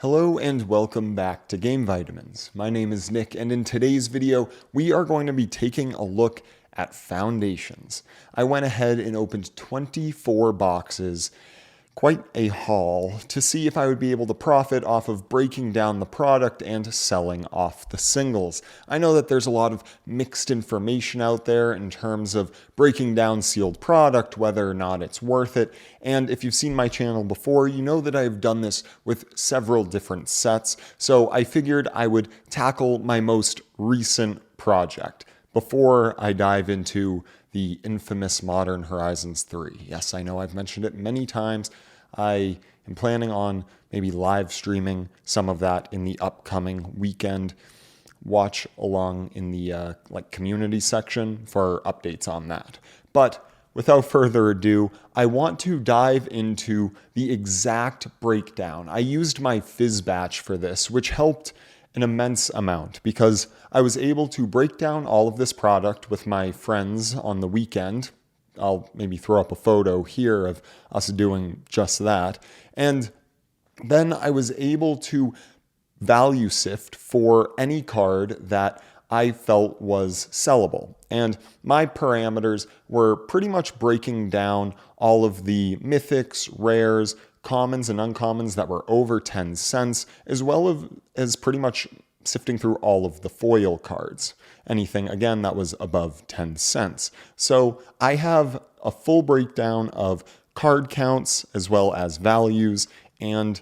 Hello and welcome back to Game Vitamins. My name is Nick, and in today's video, we are going to be taking a look at foundations. I went ahead and opened 24 boxes, quite a haul, to see if I would be able to profit off of breaking down the product and selling off the singles. I know that there's a lot of mixed information out there in terms of breaking down sealed product, whether or not it's worth it. And if you've seen my channel before, you know that I've done this with several different sets. So I figured I would tackle my most recent project before I dive into the infamous Modern Horizons 3. Yes, I know I've mentioned it many times. I am planning on maybe live streaming some of that in the upcoming weekend. Watch along in the community section for updates on that. But without further ado, I want to dive into the exact breakdown. I used my PhyzBatch for this, which helped an immense amount because I was able to break down all of this product with my friends on the weekend. I'll maybe throw up a photo here of us doing just that. And then I was able to value sift for any card that I felt was sellable. And my parameters were pretty much breaking down all of the mythics, rares, commons and uncommons that were over 10 cents, as well as pretty much sifting through all of the foil cards. Anything, again, that was above 10 cents. So I have a full breakdown of card counts as well as values and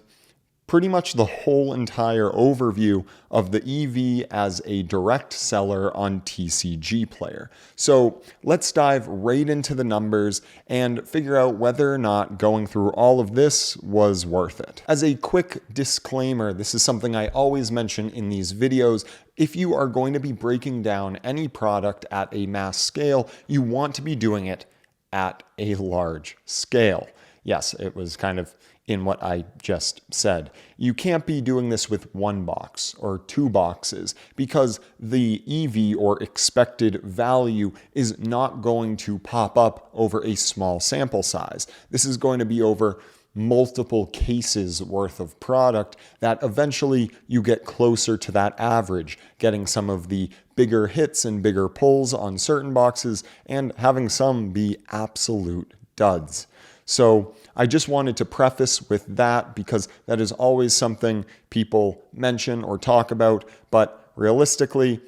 pretty much the whole entire overview of the EV as a direct seller on TCG Player. So let's dive right into the numbers and figure out whether or not going through all of this was worth it. As a quick disclaimer, this is something I always mention in these videos. If you are going to be breaking down any product at a mass scale, you want to be doing it at a large scale. Yes, it was kind of in what I just said. You can't be doing this with one box or two boxes because the EV or expected value is not going to pop up over a small sample size. This is going to be over multiple cases worth of product that eventually you get closer to that average, getting some of the bigger hits and bigger pulls on certain boxes and having some be absolute duds. So I just wanted to preface with that because that is always something people mention or talk about, but realistically,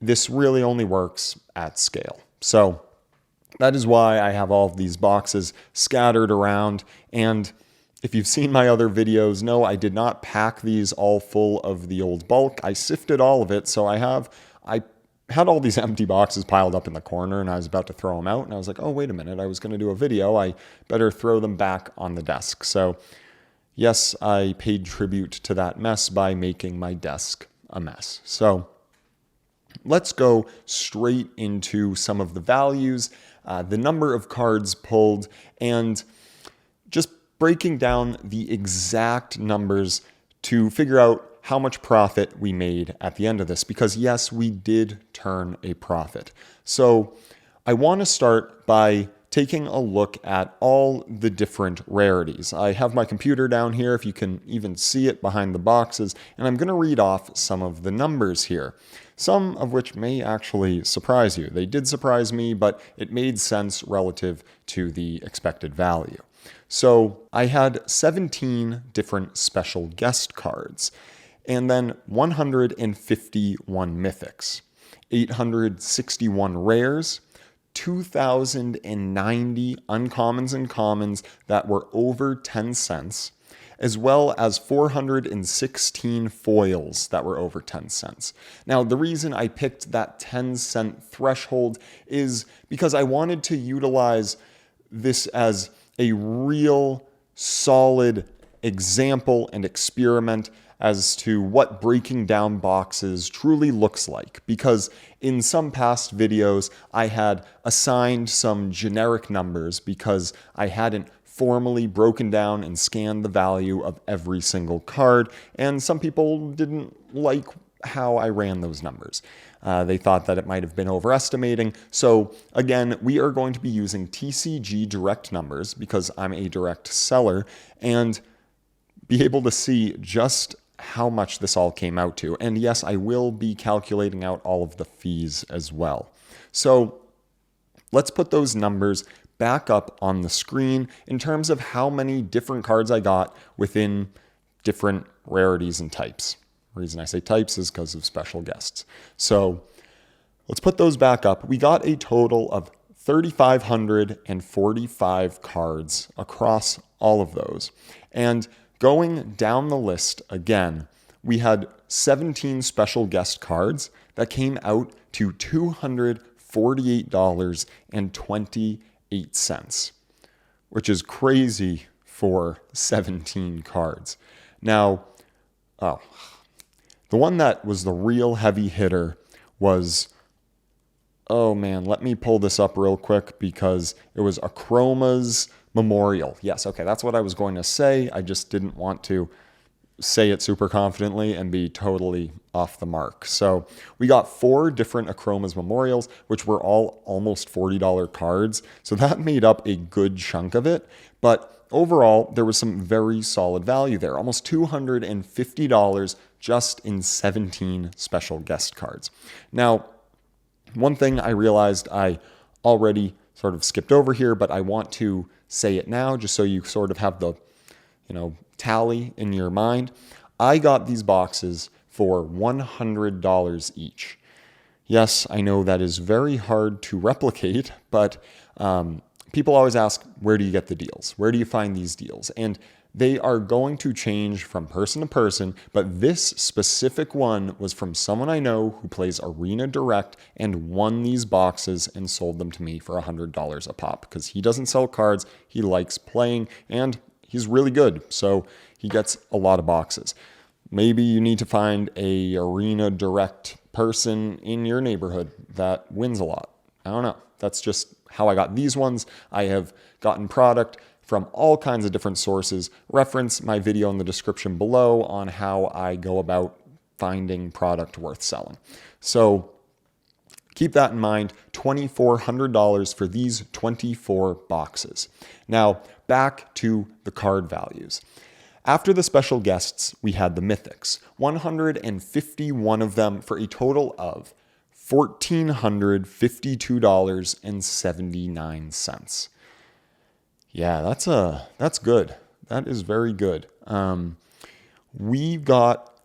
this really only works at scale. So that is why I have all of these boxes scattered around. And if you've seen my other videos, no, I did not pack these all full of the old bulk. I sifted all of it. So I had all these empty boxes piled up in the corner and I was about to throw them out. And I was like, oh, wait a minute, I was going to do a video. I better throw them back on the desk. So yes, I paid tribute to that mess by making my desk a mess. So let's go straight into some of the values, the number of cards pulled, and just breaking down the exact numbers to figure out how much profit we made at the end of this, because yes, we did turn a profit. So I want to start by taking a look at all the different rarities. I have my computer down here, if you can even see it behind the boxes, and I'm going to read off some of the numbers here, some of which may actually surprise you. They did surprise me, but it made sense relative to the expected value. So I had 17 different special guest cards, and then 151 mythics, 861 rares, 2,090 uncommons and commons that were over 10 cents, as well as 416 foils that were over 10 cents. Now, the reason I picked that 10-cent threshold is because I wanted to utilize this as a real solid example and experiment as to what breaking down boxes truly looks like. Because in some past videos, I had assigned some generic numbers because I hadn't formally broken down and scanned the value of every single card, and some people didn't like how I ran those numbers. They thought that it might have been overestimating. So again, we are going to be using TCG direct numbers because I'm a direct seller, and be able to see just how much this all came out to. And yes, I will be calculating out all of the fees as well. So let's put those numbers back up on the screen in terms of how many different cards I got within different rarities and types. The reason I say types is because of special guests. So let's put those back up. We got a total of 3,545 cards across all of those. And going down the list again, we had 17 special guest cards that came out to $248.28, which is crazy for 17 cards. Now, the one that was the real heavy hitter was, oh man, let me pull this up real quick because it was Achroma's Memorial. Yes, okay, that's what I was going to say. I just didn't want to say it super confidently and be totally off the mark. So we got 4 different Achroma's Memorials, which were all almost $40 cards. So that made up a good chunk of it. But overall, there was some very solid value there, almost $250 just in 17 special guest cards. Now, one thing I realized I already sort of skipped over here, but I want to say it now just so you sort of have the, tally in your mind. I got these boxes for $100 each. Yes, I know that is very hard to replicate, but people always ask, where do you get the deals? Where do you find these deals? And they are going to change from person to person, but this specific one was from someone I know who plays Arena Direct and won these boxes and sold them to me for $100 a pop because he doesn't sell cards, he likes playing, and he's really good, so he gets a lot of boxes. Maybe you need to find a Arena Direct person in your neighborhood that wins a lot. I don't know. That's just how I got these ones. I have gotten product from all kinds of different sources. Reference my video in the description below on how I go about finding product worth selling. So keep that in mind, $2,400 for these 24 boxes. Now, back to the card values. After the special guests, we had the mythics, 151 of them for a total of $1,452.79. Yeah, that's good. That is very good. We got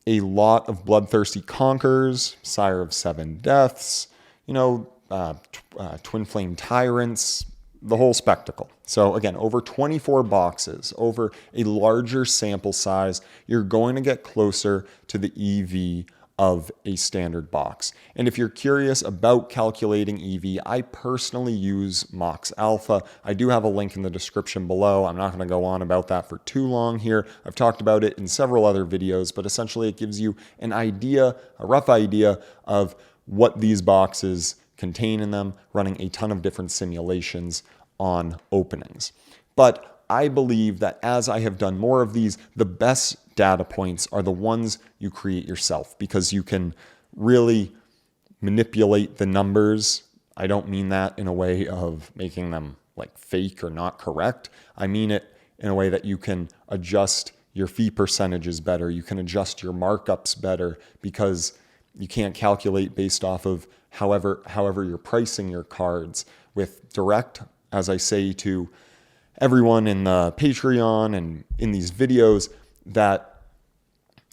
a lot of Bloodthirsty Conquerors, Sire of Seven Deaths, Twin Flame Tyrants, the whole spectacle. So again, over 24 boxes, over a larger sample size, you're going to get closer to the EV of a standard box. And if you're curious about calculating EV, I personally use MoxAlpha. I do have a link in the description below. I'm not going to go on about that for too long here. I've talked about it in several other videos, but essentially it gives you an idea, a rough idea of what these boxes contain in them, running a ton of different simulations on openings. But I believe that as I have done more of these, the best data points are the ones you create yourself because you can really manipulate the numbers. I don't mean that in a way of making them like fake or not correct. I mean it in a way that you can adjust your fee percentages better. You can adjust your markups better because you can't calculate based off of however you're pricing your cards. With direct, as I say to everyone in the Patreon and in these videos, that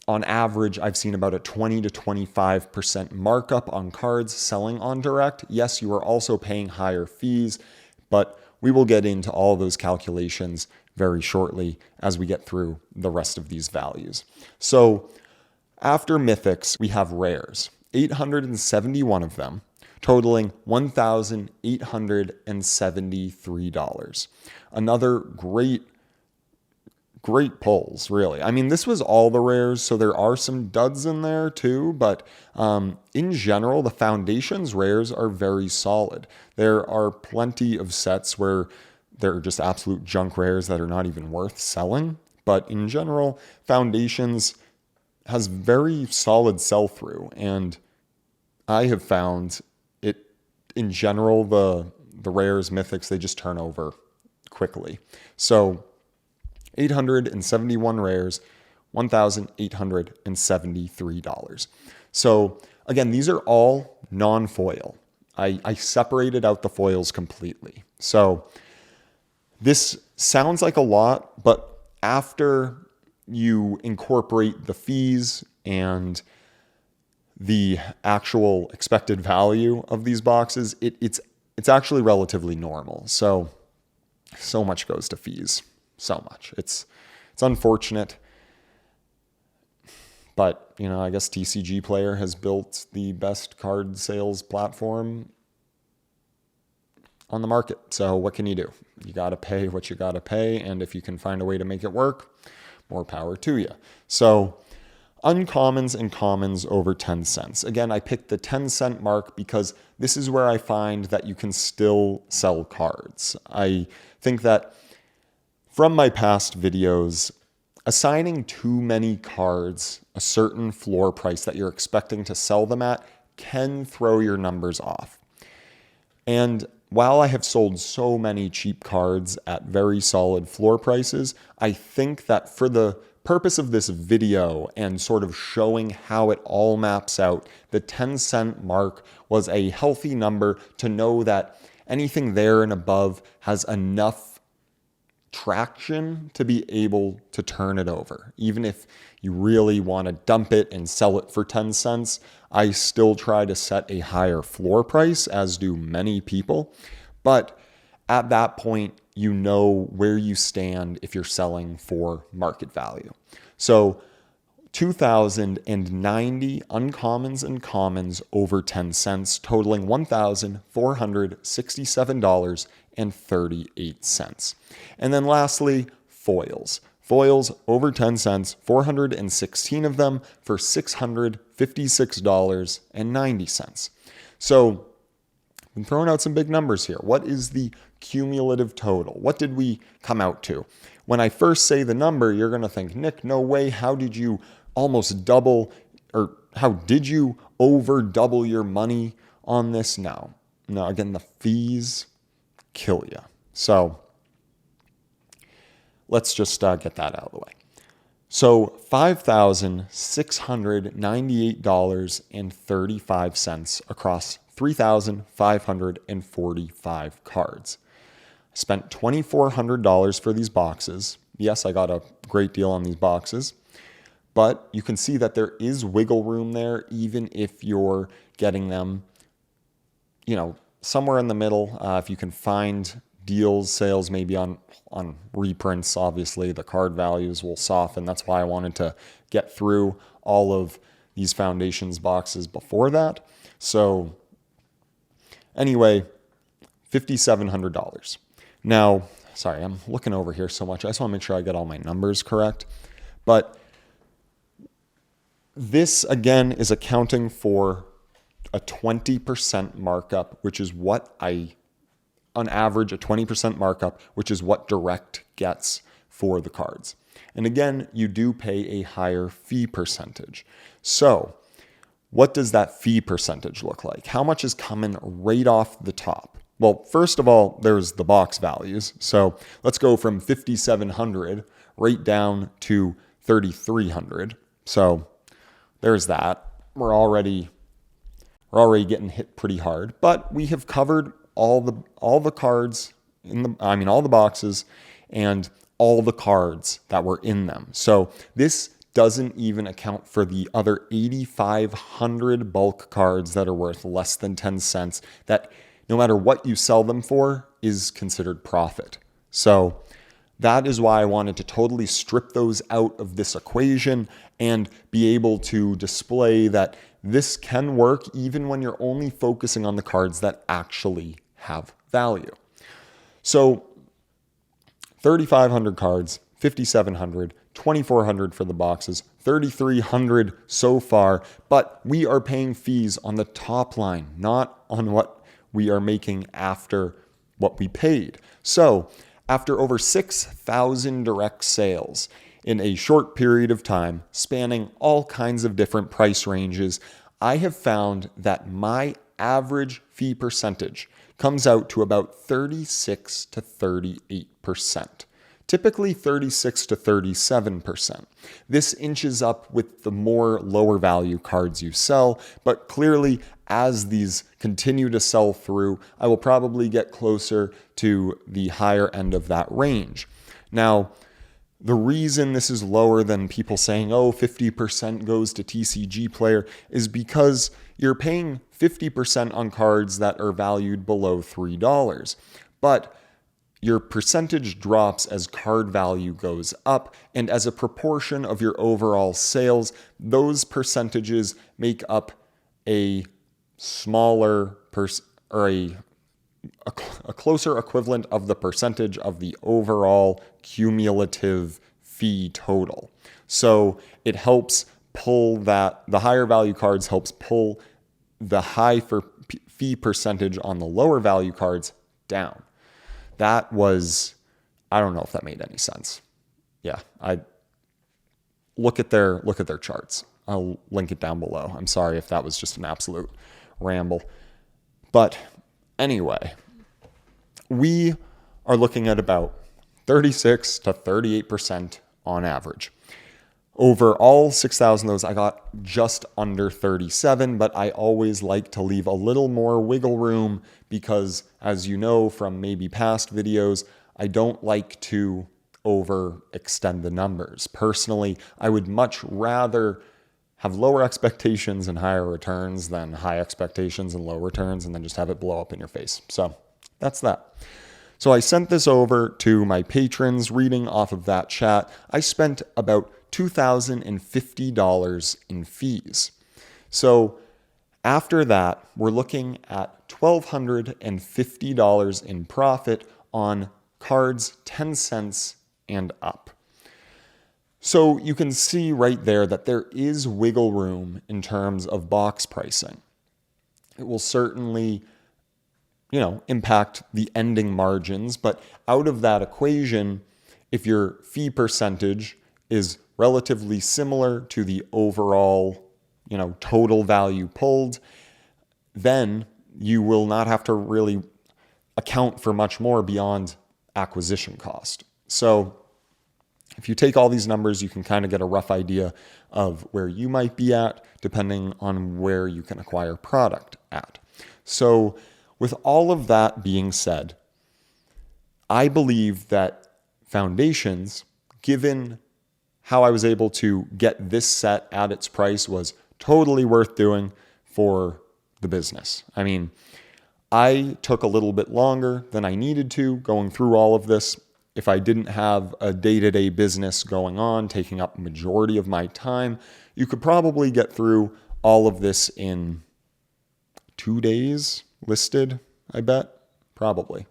on average, I've seen about a 20 to 25% markup on cards selling on direct. Yes, you are also paying higher fees, but we will get into all those calculations very shortly as we get through the rest of these values. So after mythics, we have rares, 871 of them, totaling $1,873. Another great pulls, really. I mean, this was all the rares, so there are some duds in there too, but in general, the Foundations rares are very solid. There are plenty of sets where they're just absolute junk rares that are not even worth selling, but in general, Foundations has very solid sell-through, and I have found it, in general, the rares, mythics, they just turn over quickly. So 871 rares, $1,873. So again, these are all non-foil. I separated out the foils completely. So this sounds like a lot, but after you incorporate the fees and the actual expected value of these boxes, it's actually relatively normal. So much goes to fees. So much. It's unfortunate. But, I guess TCG Player has built the best card sales platform on the market. So what can you do? You got to pay what you got to pay. And if you can find a way to make it work, more power to you. So uncommons and commons over 10 cents. Again, I picked the 10-cent mark because this is where I find that you can still sell cards. I think that from my past videos, assigning too many cards a certain floor price that you're expecting to sell them at can throw your numbers off. And while I have sold so many cheap cards at very solid floor prices, I think that for the purpose of this video and sort of showing how it all maps out, the 10-cent mark was a healthy number to know that anything there and above has enough traction to be able to turn it over. Even if you really want to dump it and sell it for 10 cents, I still try to set a higher floor price, as do many people. But at that point, you know where you stand if you're selling for market value. So 2,090 uncommons and commons over 10 cents, totaling $1,467.38. And then lastly, foils. Foils over 10 cents, 416 of them for $656.90. So I'm throwing out some big numbers here. What is the cumulative total? What did we come out to? When I first say the number, you're going to think, Nick, no way. How did you almost double, or how did you over double your money on this? No, again, the fees kill you. So let's just get that out of the way. So $5,698.35 across 3,545 cards. I spent $2,400 for these boxes. Yes, I got a great deal on these boxes, but you can see that there is wiggle room there, even if you're getting them, somewhere in the middle. If you can find deals, sales, maybe on reprints, obviously the card values will soften. That's why I wanted to get through all of these Foundations boxes before that. So anyway, $5,700. Now, sorry, I'm looking over here so much. I just want to make sure I get all my numbers correct. But this, again, is accounting for a 20% markup, which is what on average, a 20% markup, which is what Direct gets for the cards. And again, you do pay a higher fee percentage. So what does that fee percentage look like? How much is coming right off the top? Well, first of all, there's the box values. So let's go from 5,700 right down to 3,300. So there's that. We're already getting hit pretty hard, but we have covered all the cards all the boxes and all the cards that were in them. So this doesn't even account for the other 8,500 bulk cards that are worth less than 10 cents that no matter what you sell them for is considered profit. So that is why I wanted to totally strip those out of this equation and be able to display that this can work even when you're only focusing on the cards that actually have value. So 3,500 cards, 5,700, 2,400 for the boxes, 3,300 so far, but we are paying fees on the top line, not on what we are making after what we paid. So after over 6,000 direct sales in a short period of time, spanning all kinds of different price ranges, I have found that my average fee percentage comes out to about 36 to 38%. typically 36 to 37%. This inches up with the more lower value cards you sell, but clearly as these continue to sell through, I will probably get closer to the higher end of that range. Now, the reason this is lower than people saying, oh, 50% goes to TCG player is because you're paying 50% on cards that are valued below $3. But your percentage drops as card value goes up, and as a proportion of your overall sales, those percentages make up a smaller a closer equivalent of the percentage of the overall cumulative fee total. So it helps pull that, the higher value cards helps pull the high fee percentage on the lower value cards down. That was, I don't know if that made any sense. Yeah, I look at their charts. I'll link it down below. I'm sorry if that was just an absolute ramble. But anyway, we are looking at about 36 to 38% on average. Over all 6,000 of those, I got just under 37, but I always like to leave a little more wiggle room because, as you know from maybe past videos, I don't like to overextend the numbers. Personally, I would much rather have lower expectations and higher returns than high expectations and low returns and then just have it blow up in your face. So that's that. So I sent this over to my patrons reading off of that chat. I spent about $2,050 in fees. So after that, we're looking at $1,250 in profit on cards 10 cents and up. So you can see right there that there is wiggle room in terms of box pricing. It will certainly, impact the ending margins, but out of that equation, if your fee percentage is relatively similar to the overall, total value pulled, then you will not have to really account for much more beyond acquisition cost. So if you take all these numbers, you can kind of get a rough idea of where you might be at, depending on where you can acquire product at. So with all of that being said, I believe that Foundations, given how I was able to get this set at its price, was totally worth doing for the business. I mean, I took a little bit longer than I needed to going through all of this. If I didn't have a day-to-day business going on, taking up majority of my time, you could probably get through all of this in 2 days listed, I bet. Probably.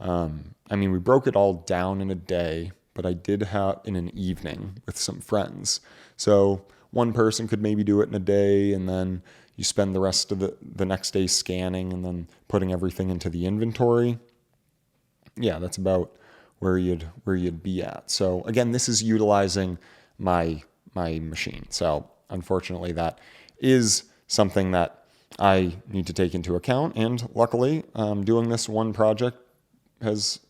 We broke it all down in a day, but I did have in an evening with some friends. So one person could maybe do it in a day, and then you spend the rest of the next day scanning and then putting everything into the inventory. Yeah, that's about where you'd be at. So again, this is utilizing my machine. So unfortunately, that is something that I need to take into account. And luckily, doing this one project has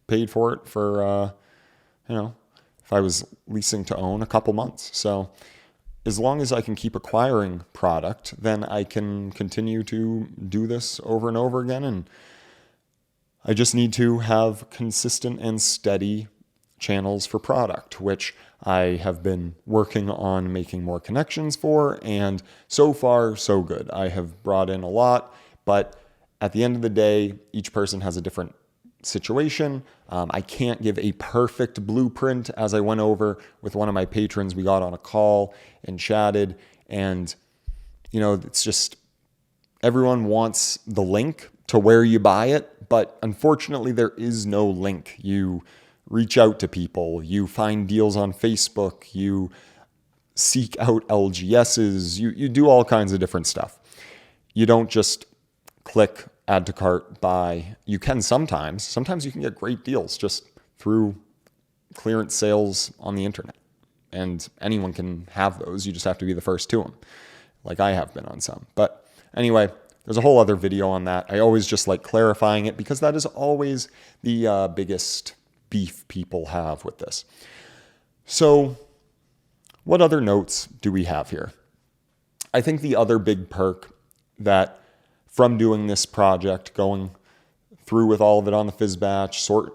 paid for it for, if I was leasing to own, a couple months. So as long as I can keep acquiring product, then I can continue to do this over and over again. And I just need to have consistent and steady channels for product, which I have been working on making more connections for, and so far, so good. I have brought in a lot, but at the end of the day, each person has a different situation. I can't give a perfect blueprint. As I went over with one of my patrons, we got on a call and chatted, and it's just everyone wants the link to where you buy it, but unfortunately there is no link. You reach out to people, you find deals on Facebook, you seek out LGSs, you do all kinds of different stuff. You don't just click add to cart, buy. You can sometimes you can get great deals just through clearance sales on the internet, and anyone can have those. You just have to be the first to them, like I have been on some. But anyway, there's a whole other video on that. I always just like clarifying it because that is always the biggest beef people have with this. So what other notes do we have here? I think the other big perk that from doing this project, going through with all of it on the PhyzBatch,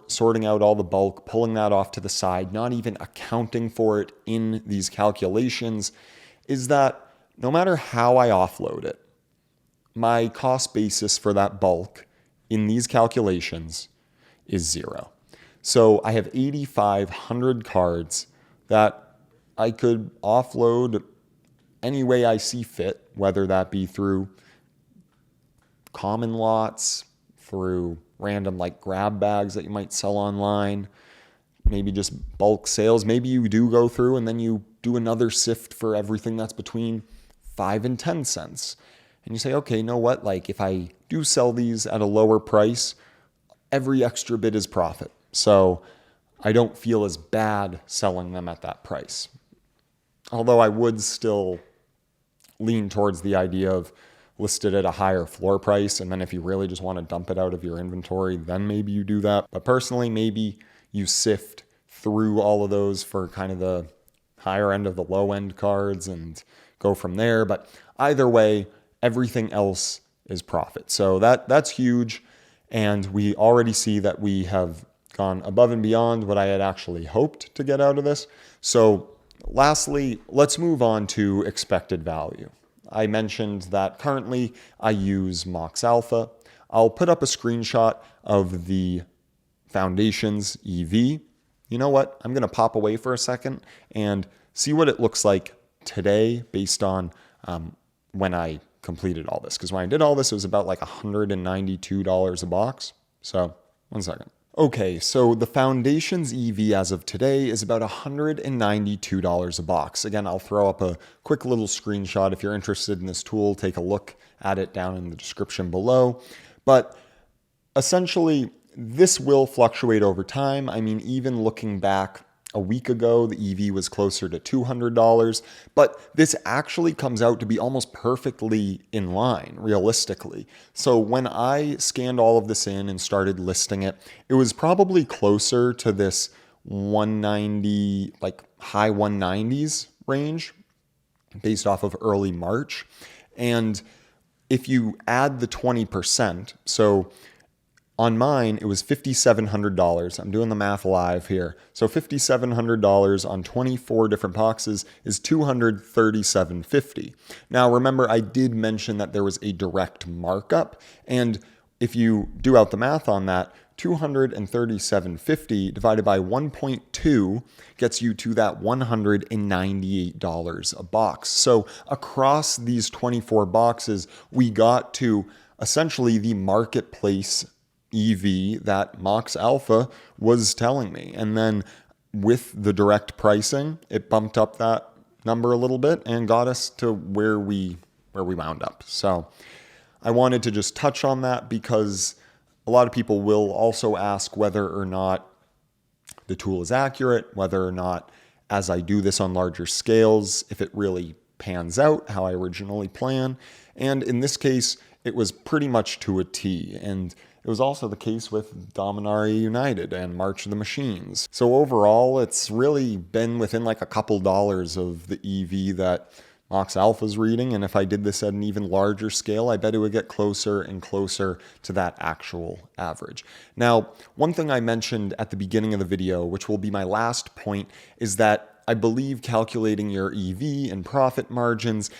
sorting out all the bulk, pulling that off to the side, not even accounting for it in these calculations, is that no matter how I offload it, my cost basis for that bulk in these calculations is zero. So I have 8,500 cards that I could offload any way I see fit, whether that be through common lots, through random like grab bags that you might sell online, maybe just bulk sales. Maybe you do go through and then you do another sift for everything that's between 5 and 10 cents. And you say, okay, you know what? Like if I do sell these at a lower price, every extra bit is profit. So I don't feel as bad selling them at that price. Although I would still lean towards the idea of listed at a higher floor price. And then if you really just want to dump it out of your inventory, then maybe you do that. But personally, maybe you sift through all of those for kind of the higher end of the low end cards and go from there. But either way, everything else is profit. So that's huge. And we already see that we have gone above and beyond what I had actually hoped to get out of this. So lastly, let's move on to expected value. I mentioned that currently I use MoxAlpha. I'll put up a screenshot of the Foundation's EV. You know what? I'm going to pop away for a second and see what it looks like today based on when I completed all this. Because when I did all this, it was about like $192 a box. So 1 second. Okay, so the Foundation's EV as of today is about $192 a box. Again, I'll throw up a quick little screenshot. If you're interested in this tool, take a look at it down in the description below. But essentially, this will fluctuate over time. I mean, even looking back a week ago, the EV was closer to $200, but this actually comes out to be almost perfectly in line, realistically. So when I scanned all of this in and started listing it, it was probably closer to this 190, like high 190s range based off of early March. And if you add the 20%, so on mine, it was $5,700. I'm doing the math live here. So $5,700 on 24 different boxes is $237.50. Now, remember, I did mention that there was a direct markup. And if you do out the math on that, $237.50 divided by 1.2 gets you to that $198 a box. So across these 24 boxes, we got to essentially the marketplace EV that MoxAlpha was telling me. And then with the direct pricing, it bumped up that number a little bit and got us to where we wound up. So I wanted to just touch on that because a lot of people will also ask whether or not the tool is accurate, whether or not as I do this on larger scales, if it really pans out how I originally planned. And in this case, it was pretty much to a T. And it was also the case with Dominaria United and March of the Machines. So overall, it's really been within like a couple dollars of the EV that MoxAlpha's reading. And if I did this at an even larger scale, I bet it would get closer and closer to that actual average. Now, one thing I mentioned at the beginning of the video, which will be my last point, is that I believe calculating your EV and profit margins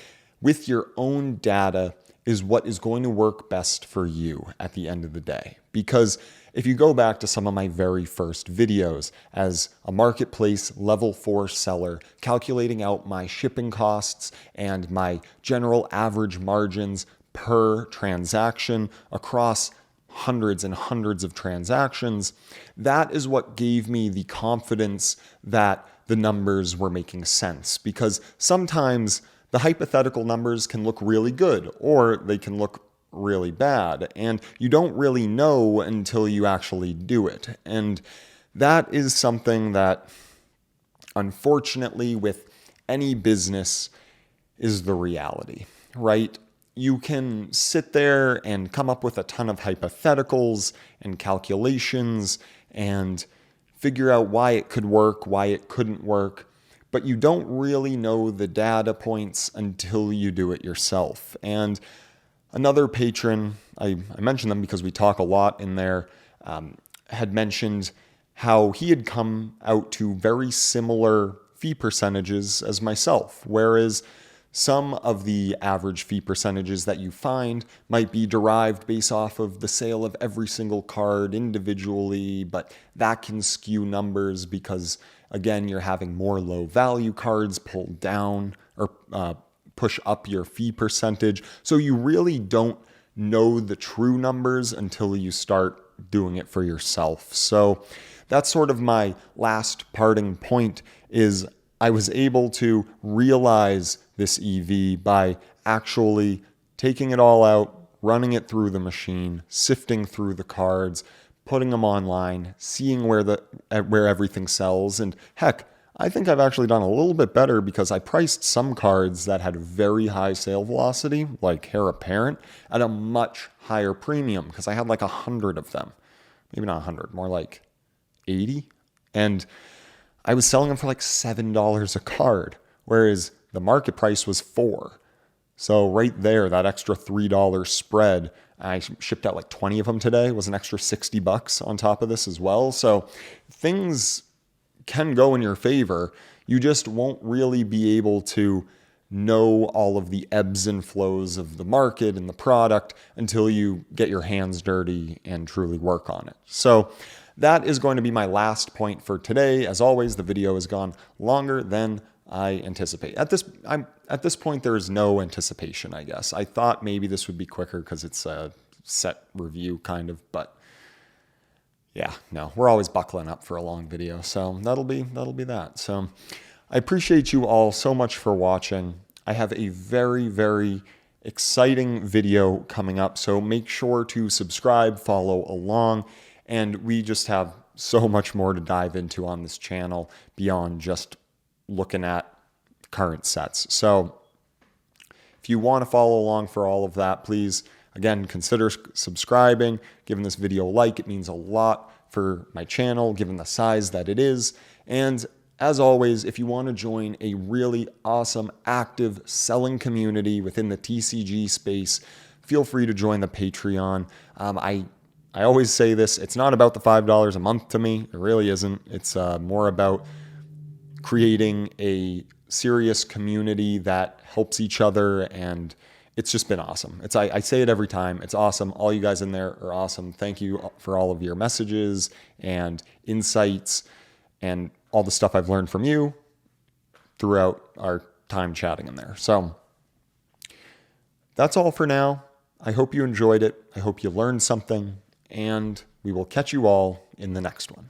with your own data is what is going to work best for you at the end of the day. Because if you go back to some of my very first videos as a marketplace level 4 seller, calculating out my shipping costs and my general average margins per transaction across hundreds and hundreds of transactions, that is what gave me the confidence that the numbers were making sense. Because sometimes the hypothetical numbers can look really good or they can look really bad, and you don't really know until you actually do it. And that is something that, unfortunately, with any business is the reality, right? You can sit there and come up with a ton of hypotheticals and calculations and figure out why it could work, why it couldn't work, but you don't really know the data points until you do it yourself. And another patron, I mentioned them because we talk a lot in there, had mentioned how he had come out to very similar fee percentages as myself, whereas some of the average fee percentages that you find might be derived based off of the sale of every single card individually, but that can skew numbers because, again, you're having more low value cards pull down or push up your fee percentage. So you really don't know the true numbers until you start doing it for yourself. So that's sort of my last parting point is I was able to realize this EV by actually taking it all out, running it through the machine, sifting through the cards, putting them online, seeing where everything sells. And heck, I think I've actually done a little bit better because I priced some cards that had very high sale velocity, like Heir Apparent, at a much higher premium because I had like 100 of them. Maybe not 100, more like 80. And I was selling them for like $7 a card, whereas the market price was $4. So right there, that extra $3 spread, I shipped out like 20 of them today, was an extra $60 on top of this as well. So things can go in your favor. You just won't really be able to know all of the ebbs and flows of the market and the product until you get your hands dirty and truly work on it. So that is going to be my last point for today. As always, the video has gone longer than I anticipate. At this point, there is no anticipation, I guess. I thought maybe this would be quicker because it's a set review kind of, but yeah, no, we're always buckling up for a long video. So that'll be that. So I appreciate you all so much for watching. I have a very, very exciting video coming up. So make sure to subscribe, follow along. And we just have so much more to dive into on this channel beyond just looking at current sets. So if you want to follow along for all of that, please, again, consider subscribing, giving this video a like. It means a lot for my channel, given the size that it is. And as always, if you want to join a really awesome, active selling community within the TCG space, feel free to join the Patreon. I always say this, it's not about the $5 a month to me. It really isn't. It's more about creating a serious community that helps each other, and it's just been awesome. I say it every time. It's awesome. All you guys in there are awesome. Thank you for all of your messages and insights and all the stuff I've learned from you throughout our time chatting in there. So that's all for now. I hope you enjoyed it. I hope you learned something. And we will catch you all in the next one.